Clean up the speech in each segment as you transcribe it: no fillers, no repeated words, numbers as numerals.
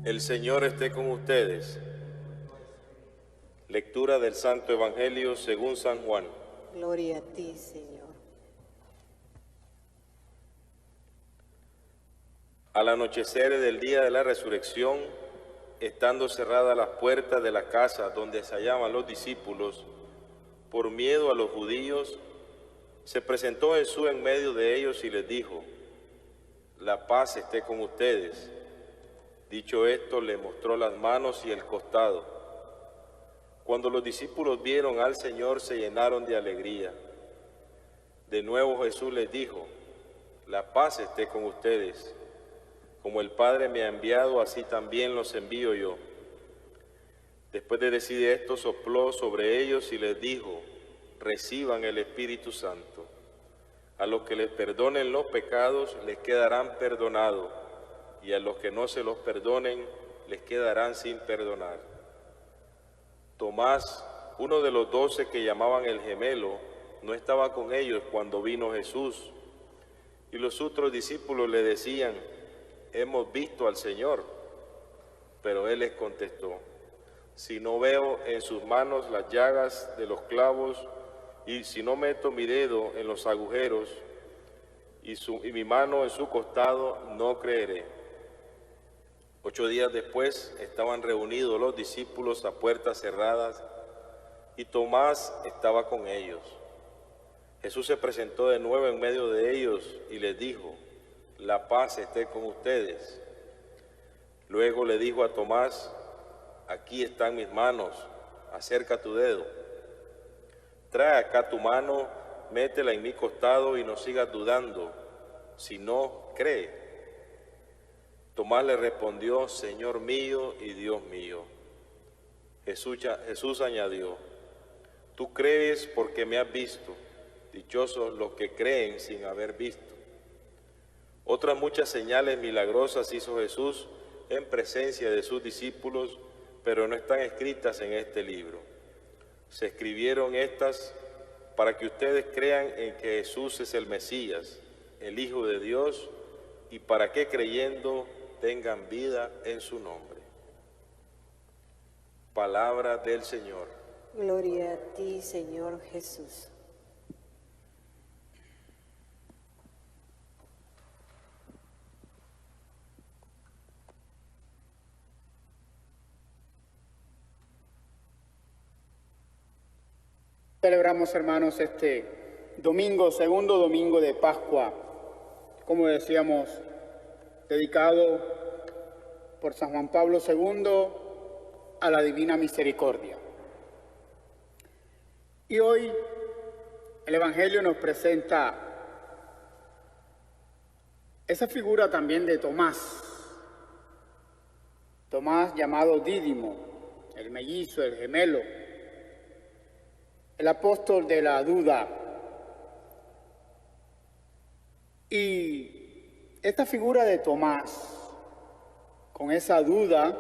El Señor esté con ustedes. Lectura del Santo Evangelio según San Juan. Gloria a ti, Señor. Al anochecer del día de la resurrección, estando cerradas las puertas de la casa donde se hallaban los discípulos, por miedo a los judíos, se presentó Jesús en medio de ellos y les dijo: la paz esté con ustedes. Dicho esto, le mostró las manos y el costado. Cuando los discípulos vieron al Señor, se llenaron de alegría. De nuevo Jesús les dijo: la paz esté con ustedes. Como el Padre me ha enviado, así también los envío yo. Después de decir esto, sopló sobre ellos y les dijo: reciban el Espíritu Santo. A los que les perdonen los pecados, les quedarán perdonados, y a los que no se los perdonen, les quedarán sin perdonar. Tomás, uno de los 12 que llamaban el gemelo, no estaba con ellos cuando vino Jesús. Y los otros discípulos le decían: hemos visto al Señor. Pero él les contestó: si no veo en sus manos las llagas de los clavos, y si no meto mi dedo en los agujeros, y mi mano en su costado, no creeré. 8 días después estaban reunidos los discípulos a puertas cerradas, y Tomás estaba con ellos. Jesús se presentó de nuevo en medio de ellos y les dijo: la paz esté con ustedes. Luego le dijo a Tomás: aquí están mis manos, acerca tu dedo. Trae acá tu mano, métela en mi costado y no sigas dudando, sino cree. Tomás le respondió: Señor mío y Dios mío. Jesús añadió: tú crees porque me has visto, dichosos los que creen sin haber visto. Otras muchas señales milagrosas hizo Jesús en presencia de sus discípulos, pero no están escritas en este libro. Se escribieron estas para que ustedes crean en que Jesús es el Mesías, el Hijo de Dios, y para que creyendo tengan vida en su nombre. Palabra del Señor. Gloria a ti, Señor Jesús. Celebramos, hermanos, este domingo, segundo domingo de Pascua, como decíamos, dedicado por San Juan Pablo II a la Divina Misericordia. Y hoy el Evangelio nos presenta esa figura también de Tomás llamado Dídimo, el mellizo, el gemelo, el apóstol de la duda. Y esta figura de Tomás, con esa duda,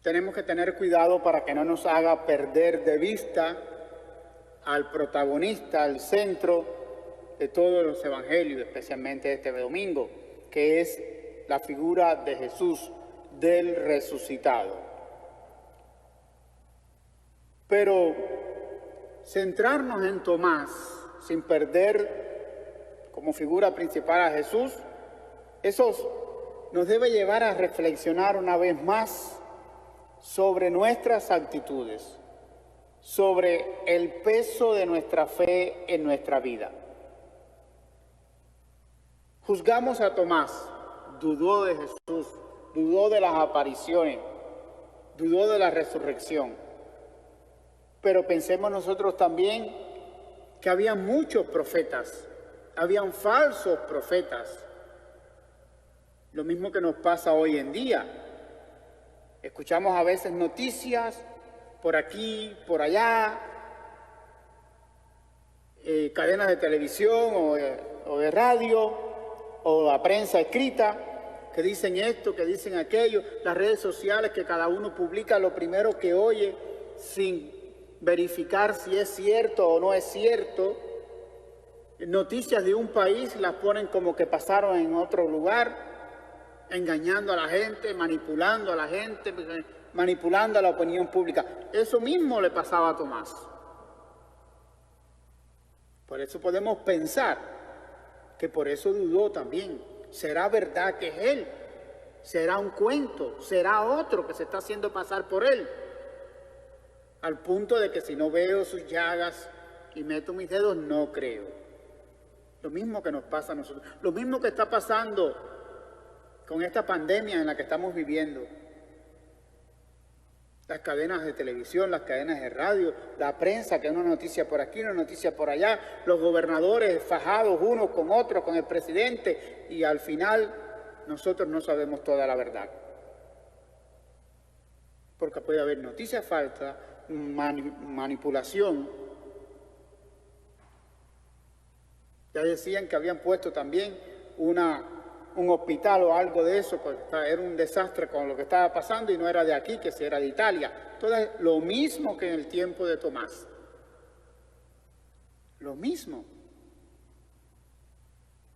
tenemos que tener cuidado para que no nos haga perder de vista al protagonista, al centro de todos los evangelios, especialmente este domingo, que es la figura de Jesús, del resucitado. Pero centrarnos en Tomás sin perder como figura principal a Jesús, eso nos debe llevar a reflexionar una vez más sobre nuestras actitudes, sobre el peso de nuestra fe en nuestra vida. Juzgamos a Tomás, dudó de Jesús, dudó de las apariciones, dudó de la resurrección. Pero pensemos nosotros también que había muchos profetas, habían falsos profetas. Lo mismo que nos pasa hoy en día. Escuchamos a veces noticias por aquí, por allá, cadenas de televisión o de radio o la prensa escrita que dicen esto, que dicen aquello, las redes sociales que cada uno publica lo primero que oye sin verificar si es cierto o no es cierto. Noticias de un país las ponen como que pasaron en otro lugar, engañando a la gente, manipulando a la gente, manipulando a la opinión pública. Eso mismo le pasaba a Tomás. Por eso podemos pensar que por eso dudó también. ¿Será verdad que es él? ¿Será un cuento? ¿Será otro que se está haciendo pasar por él? Al punto de que si no veo sus llagas y meto mis dedos, no creo. Lo mismo que nos pasa a nosotros. Lo mismo que está pasando con esta pandemia en la que estamos viviendo. Las cadenas de televisión, las cadenas de radio, la prensa, que es una noticia por aquí, una noticia por allá, los gobernadores fajados unos con otros, con el presidente, y al final nosotros no sabemos toda la verdad. Porque puede haber noticias falsas, manipulación. Ya decían que habían puesto también un hospital o algo de eso, porque era un desastre con lo que estaba pasando y no era de aquí, que si era de Italia. Todo es lo mismo que en el tiempo de Tomás. Lo mismo.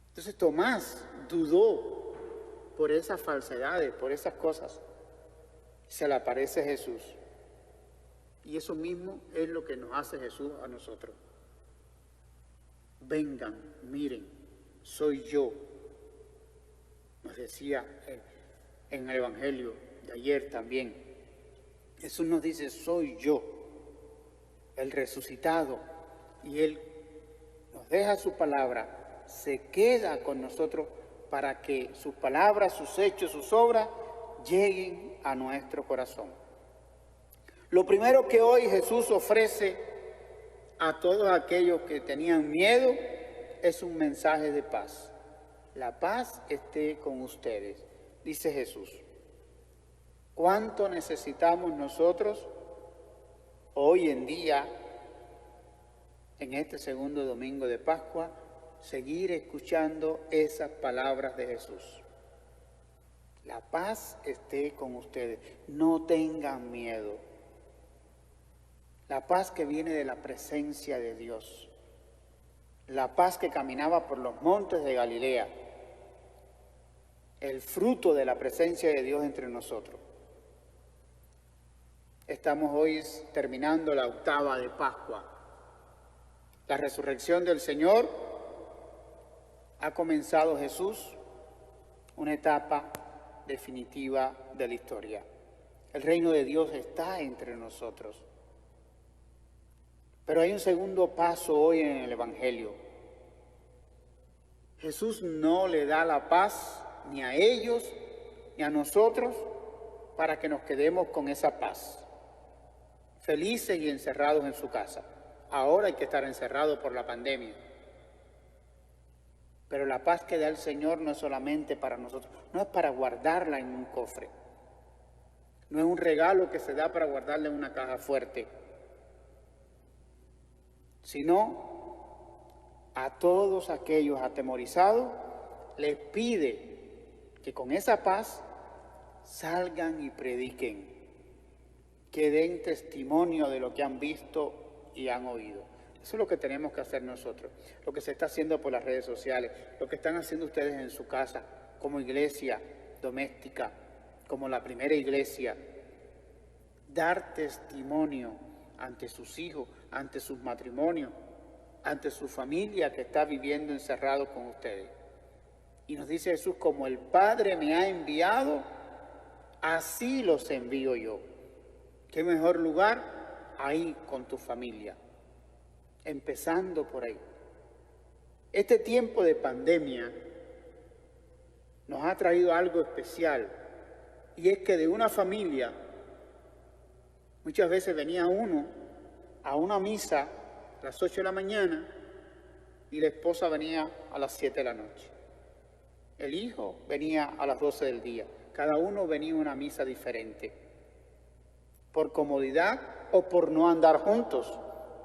Entonces Tomás dudó por esas falsedades, por esas cosas. Se le aparece Jesús. Y eso mismo es lo que nos hace Jesús a nosotros. Vengan, miren, soy yo. Nos decía en el Evangelio de ayer también. Jesús nos dice, soy yo, el resucitado. Y Él nos deja su palabra, se queda con nosotros para que sus palabras, sus hechos, sus obras lleguen a nuestro corazón. Lo primero que hoy Jesús ofrece a todos aquellos que tenían miedo es un mensaje de paz. La paz esté con ustedes, dice Jesús. ¿Cuánto necesitamos nosotros hoy en día, en este segundo domingo de Pascua, seguir escuchando esas palabras de Jesús? La paz esté con ustedes, no tengan miedo. La paz que viene de la presencia de Dios. La paz que caminaba por los montes de Galilea. El fruto de la presencia de Dios entre nosotros. Estamos hoy terminando la octava de Pascua. La resurrección del Señor ha comenzado Jesús, una etapa definitiva de la historia. El reino de Dios está entre nosotros. Pero hay un segundo paso hoy en el Evangelio. Jesús no le da la paz ni a ellos ni a nosotros para que nos quedemos con esa paz, felices y encerrados en su casa. Ahora hay que estar encerrados por la pandemia. Pero la paz que da el Señor no es solamente para nosotros, no es para guardarla en un cofre. No es un regalo que se da para guardarla en una caja fuerte, sino a todos aquellos atemorizados les pide que con esa paz salgan y prediquen, que den testimonio de lo que han visto y han oído. Eso es lo que tenemos que hacer nosotros, lo que se está haciendo por las redes sociales, lo que están haciendo ustedes en su casa, como iglesia doméstica, como la primera iglesia. Dar testimonio ante sus hijos, ante sus matrimonios, ante su familia que está viviendo encerrado con ustedes. Y nos dice Jesús, como el Padre me ha enviado, así los envío yo. ¿Qué mejor lugar? Ahí con tu familia, empezando por ahí. Este tiempo de pandemia nos ha traído algo especial, y es que de una familia muchas veces venía uno a una misa a las 8 de la mañana y la esposa venía a las 7 de la noche. El hijo venía a las 12 del día. Cada uno venía a una misa diferente. Por comodidad o por no andar juntos,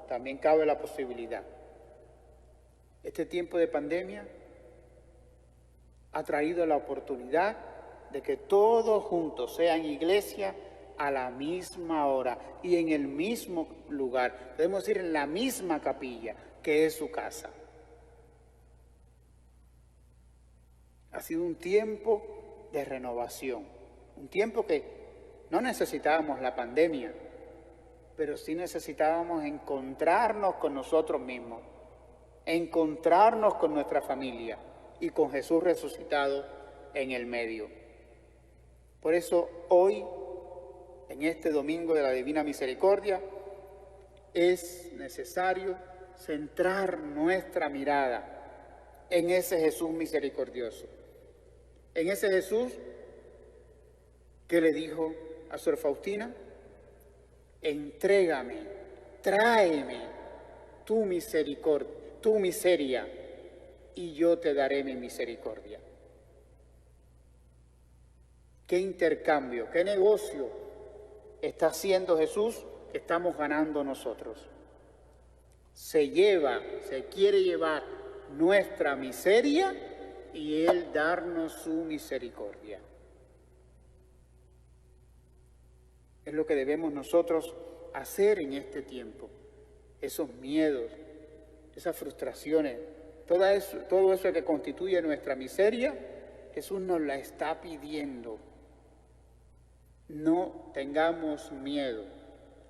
también cabe la posibilidad. Este tiempo de pandemia ha traído la oportunidad de que todos juntos sean iglesia a la misma hora y en el mismo lugar. Podemos decir en la misma capilla, que es su casa. Ha sido un tiempo de renovación, un tiempo que no necesitábamos la pandemia, pero sí necesitábamos encontrarnos con nosotros mismos, encontrarnos con nuestra familia y con Jesús resucitado en el medio. Por eso hoy, en este domingo de la Divina Misericordia, es necesario centrar nuestra mirada en ese Jesús misericordioso, en ese Jesús que le dijo a Sor Faustina: entrégame, tráeme tu misericordia, tu miseria, y yo te daré mi misericordia. ¿Qué intercambio, qué negocio está haciendo Jesús que estamos ganando nosotros? Se quiere llevar nuestra miseria y Él darnos su misericordia. Es lo que debemos nosotros hacer en este tiempo. Esos miedos, esas frustraciones, todo eso que constituye nuestra miseria, Jesús nos la está pidiendo. No tengamos miedo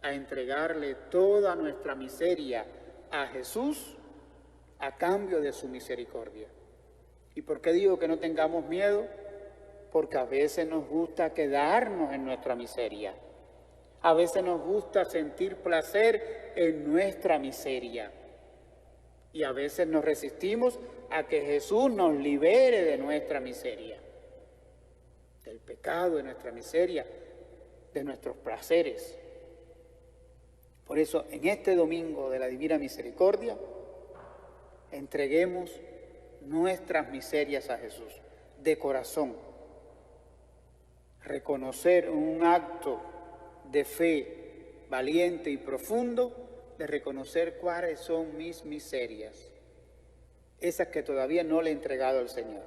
a entregarle toda nuestra miseria a Jesús a cambio de su misericordia. ¿Y por qué digo que no tengamos miedo? Porque a veces nos gusta quedarnos en nuestra miseria. A veces nos gusta sentir placer en nuestra miseria. Y a veces nos resistimos a que Jesús nos libere de nuestra miseria, del pecado, de nuestra miseria, de nuestros placeres. Por eso, en este domingo de la Divina Misericordia, entreguemos nuestras miserias a Jesús, de corazón. Reconocer un acto de fe valiente y profundo, de reconocer cuáles son mis miserias, esas que todavía no le he entregado al Señor.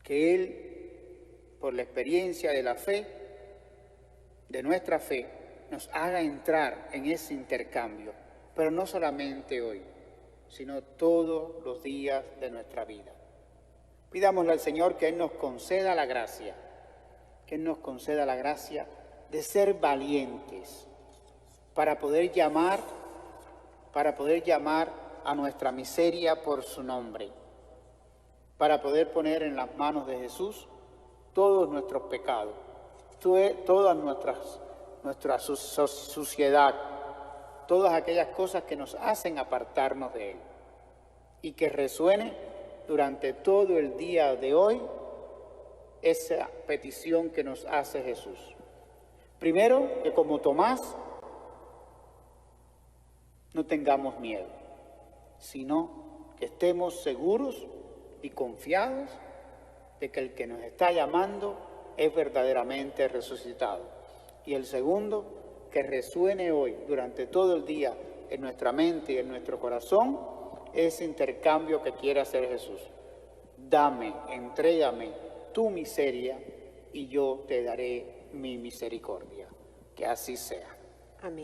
Que Él, por la experiencia de la fe, de nuestra fe, nos haga entrar en ese intercambio, pero no solamente hoy, sino todos los días de nuestra vida. Pidámosle al Señor que Él nos conceda la gracia, que Él nos conceda la gracia de ser valientes para poder llamar a nuestra miseria por su nombre, para poder poner en las manos de Jesús todos nuestros pecados, toda nuestra suciedad, todas aquellas cosas que nos hacen apartarnos de Él, y que resuene durante todo el día de hoy esa petición que nos hace Jesús. Primero, que como Tomás no tengamos miedo, sino que estemos seguros y confiados de que el que nos está llamando es verdaderamente resucitado. Y el segundo, que resuene hoy, durante todo el día, en nuestra mente y en nuestro corazón, ese intercambio que quiere hacer Jesús. Dame, entrégame tu miseria y yo te daré mi misericordia. Que así sea. Amén.